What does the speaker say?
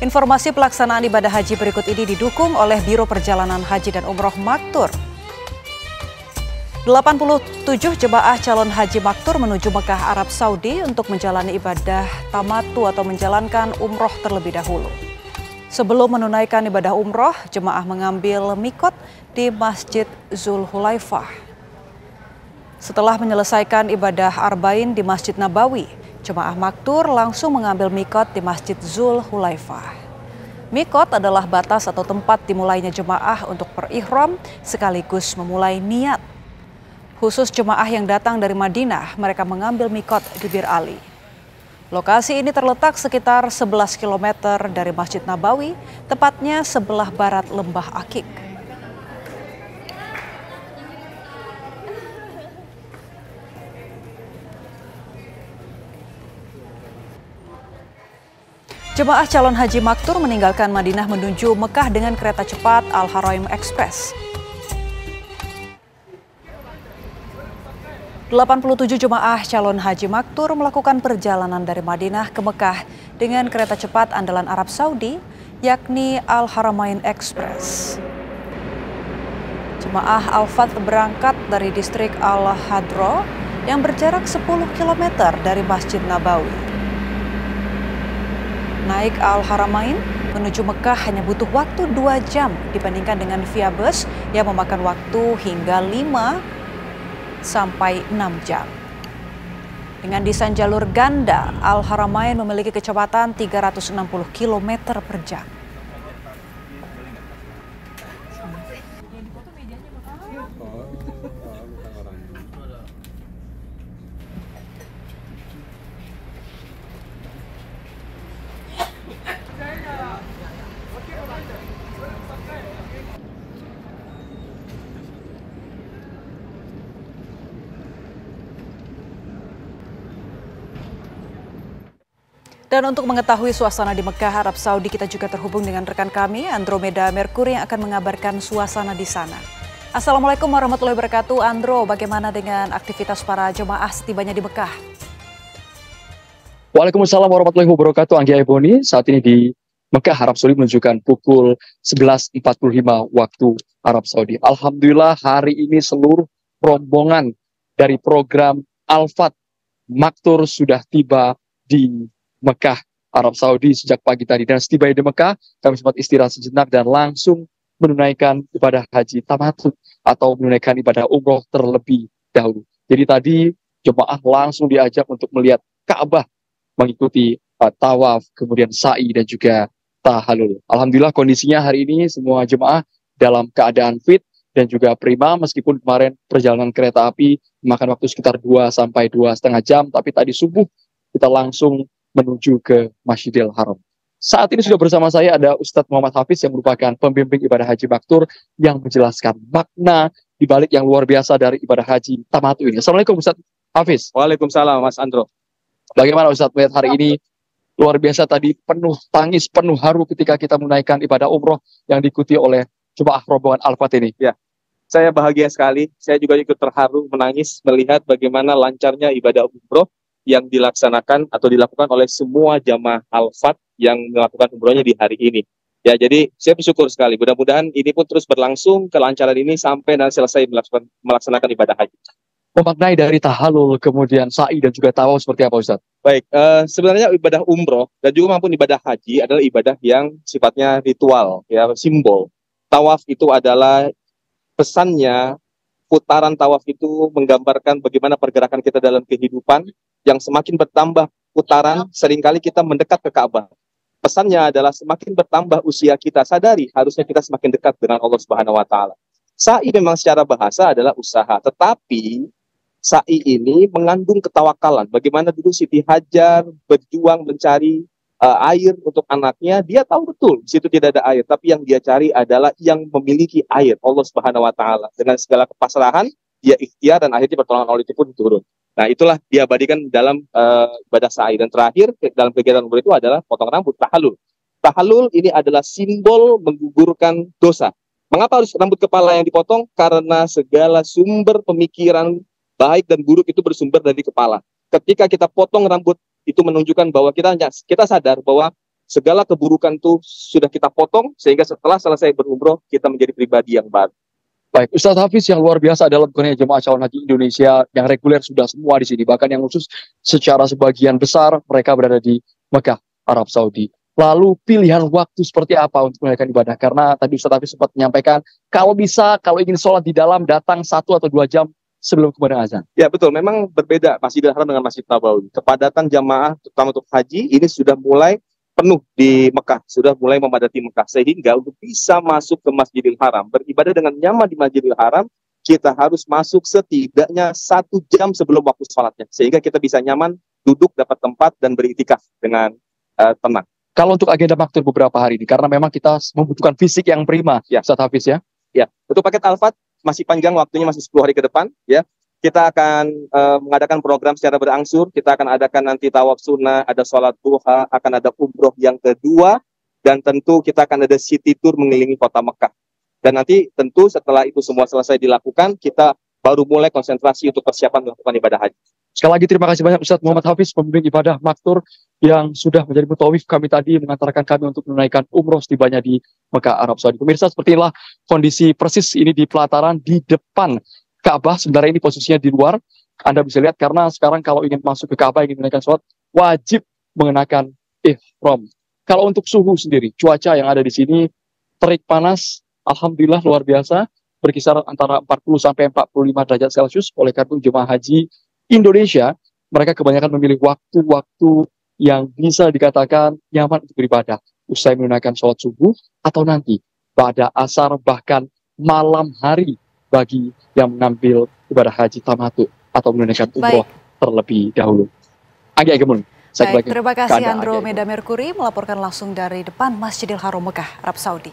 Informasi pelaksanaan ibadah haji berikut ini didukung oleh Biro Perjalanan Haji dan Umroh Maktur. 87 jemaah calon haji Maktur menuju Mekah, Arab Saudi untuk menjalani ibadah tamattu atau menjalankan umroh terlebih dahulu. Sebelum menunaikan ibadah umroh, jemaah mengambil mikot di Masjid Zulhulaifah. Setelah menyelesaikan ibadah arba'in di Masjid Nabawi, jemaah Maktur langsung mengambil mikot di Masjid Zulhulaifah. Mikot adalah batas atau tempat dimulainya jemaah untuk berihram sekaligus memulai niat. Khusus jemaah yang datang dari Madinah, mereka mengambil mikot di Bir Ali. Lokasi ini terletak sekitar 11 km dari Masjid Nabawi, tepatnya sebelah barat Lembah Akik. Jemaah calon haji Maktur meninggalkan Madinah menuju Mekah dengan kereta cepat Al-Haraim Express. 87 jemaah calon haji Maktur melakukan perjalanan dari Madinah ke Mekah dengan kereta cepat andalan Arab Saudi, yakni Al-Haramain Express. Jemaah Al-Fath berangkat dari distrik Al-Hadro yang berjarak 10 km dari Masjid Nabawi. Naik Al-Haramain menuju Mekah hanya butuh waktu 2 jam dibandingkan dengan via bus yang memakan waktu hingga 5 sampai 6 jam. Dengan desain jalur ganda, Al-Haramain memiliki kecepatan 360 km per jam. Dan untuk mengetahui suasana di Mekah, Arab Saudi, kita juga terhubung dengan rekan kami, Andromeda Merkuri, yang akan mengabarkan suasana di sana. Assalamualaikum warahmatullahi wabarakatuh. Andro, bagaimana dengan aktivitas para jemaah setibanya di Mekah? Waalaikumsalam warahmatullahi wabarakatuh, Anggia Eboni. Saat ini di Mekah, Arab Saudi menunjukkan pukul 11.45 waktu Arab Saudi. Alhamdulillah hari ini seluruh rombongan dari program Al-Fath Maktur sudah tiba di Mekah, Arab Saudi sejak pagi tadi. Dan setiba di Mekah, kami sempat istirahat sejenak dan langsung menunaikan ibadah haji tamattu atau menunaikan ibadah umroh terlebih dahulu. Jadi tadi jemaah langsung diajak untuk melihat Ka'bah, mengikuti tawaf, kemudian sa'i dan juga tahallul. Alhamdulillah kondisinya hari ini semua jemaah dalam keadaan fit dan juga prima, meskipun kemarin perjalanan kereta api memakan waktu sekitar 2 sampai 2,5 jam, tapi tadi subuh kita langsung menuju ke Masjidil Haram. Saat ini sudah bersama saya ada Ustadz Muhammad Hafiz yang merupakan pembimbing ibadah haji Maktur yang menjelaskan makna dibalik yang luar biasa dari ibadah haji tamattu ini. Assalamualaikum Ustadz Hafiz. Waalaikumsalam Mas Andro. Bagaimana Ustadz melihat hari ini luar biasa tadi, penuh tangis, penuh haru ketika kita menunaikan ibadah umroh yang diikuti oleh jemaah rombongan Al-Fath ini? Ya, saya bahagia sekali. Saya juga ikut terharu menangis melihat bagaimana lancarnya ibadah umroh yang dilaksanakan atau dilakukan oleh semua jamaah Al-Fath yang melakukan umrohnya di hari ini. Ya, jadi saya bersyukur sekali. Mudah-mudahan ini pun terus berlangsung, kelancaran ini sampai nanti selesai melaksanakan ibadah haji. Memaknai dari tahallul, kemudian sa'i dan juga tawaf seperti apa Ustaz? Baik, sebenarnya ibadah umroh dan juga maupun ibadah haji adalah ibadah yang sifatnya ritual, ya, simbol. Tawaf itu adalah pesannya, putaran tawaf itu menggambarkan bagaimana pergerakan kita dalam kehidupan yang semakin bertambah putaran, seringkali kita mendekat ke Ka'bah. Pesannya adalah semakin bertambah usia kita, sadari harusnya kita semakin dekat dengan Allah Subhanahu wa taala. Sa'i memang secara bahasa adalah usaha, tetapi sa'i ini mengandung ketawakalan. Bagaimana dulu Siti Hajar berjuang mencari air untuk anaknya, dia tahu betul di situ tidak ada air, tapi yang dia cari adalah yang memiliki air, Allah Subhanahu wa taala. Dengan segala kepasrahan, dia ikhtiar dan akhirnya pertolongan Allah itu pun turun. Nah, itulah diabadikan dalam ibadah sa'i. Dan terakhir dalam kegiatan umroh itu adalah potong rambut, tahallul. Tahallul ini adalah simbol menggugurkan dosa. Mengapa harus rambut kepala yang dipotong? Karena segala sumber pemikiran baik dan buruk itu bersumber dari kepala. Ketika kita potong rambut, itu menunjukkan bahwa kita sadar bahwa segala keburukan tuh sudah kita potong, sehingga setelah selesai berumroh, kita menjadi pribadi yang baru. Baik, Ustadz Hafiz, yang luar biasa adalah bukan hanya jemaah calon haji Indonesia yang reguler sudah semua di sini, bahkan yang khusus secara sebagian besar mereka berada di Mekah, Arab Saudi. Lalu pilihan waktu seperti apa untuk menunaikan ibadah? Karena tadi Ustadz Hafiz sempat menyampaikan, kalau bisa, kalau ingin sholat di dalam, datang 1 atau 2 jam sebelum kemudian azan. Ya betul, memang berbeda Masjidil Haram dengan Masjid Nabawi. Kepadatan jamaah, terutama untuk haji, ini sudah mulai penuh di Mekah, sudah mulai memadati Mekah. Sehingga untuk bisa masuk ke Masjidil Haram, beribadah dengan nyaman di Masjidil Haram, kita harus masuk setidaknya 1 jam sebelum waktu sholatnya. Sehingga kita bisa nyaman, duduk, dapat tempat, dan beriktikaf dengan tenang. Kalau untuk agenda maktur beberapa hari ini, karena memang kita membutuhkan fisik yang prima, ya, Ustadz Hafiz ya. Ya, untuk paket Al-Fat masih panjang waktunya, masih 10 hari ke depan. Ya, kita akan mengadakan program secara berangsur. Kita akan adakan nanti tawaf sunnah, ada sholat duha, akan ada umroh yang kedua, dan tentu kita akan ada city tour mengelilingi kota Mekah. Dan nanti tentu setelah itu semua selesai dilakukan, kita baru mulai konsentrasi untuk persiapan melakukan ibadah haji. Sekali lagi terima kasih banyak Ustadz Muhammad Hafiz, pembimbing ibadah maktur yang sudah menjadi mutawif kami tadi, mengantarkan kami untuk menunaikan umroh setibanya di Mekah, Arab Saudi. Pemirsa, seperti inilah kondisi persis ini di pelataran di depan Ka'bah. Sebenarnya ini posisinya di luar. Anda bisa lihat karena sekarang kalau ingin masuk ke Ka'bah, ingin menunaikan sholat, wajib mengenakan ihram. Kalau untuk suhu sendiri, cuaca yang ada di sini terik panas, alhamdulillah luar biasa, berkisar antara 40 sampai 45 derajat Celcius. Oleh karena itu jemaah haji Indonesia, mereka kebanyakan memilih waktu-waktu yang bisa dikatakan nyaman untuk beribadah. Usai menunaikan sholat subuh atau nanti pada asar, bahkan malam hari bagi yang mengambil ibadah haji tamattu atau menunaikan umroh terlebih dahulu. Anggi Agemun. Baik, terima kasih Andromeda Mercury melaporkan langsung dari depan Masjidil Haram Mekah, Arab Saudi.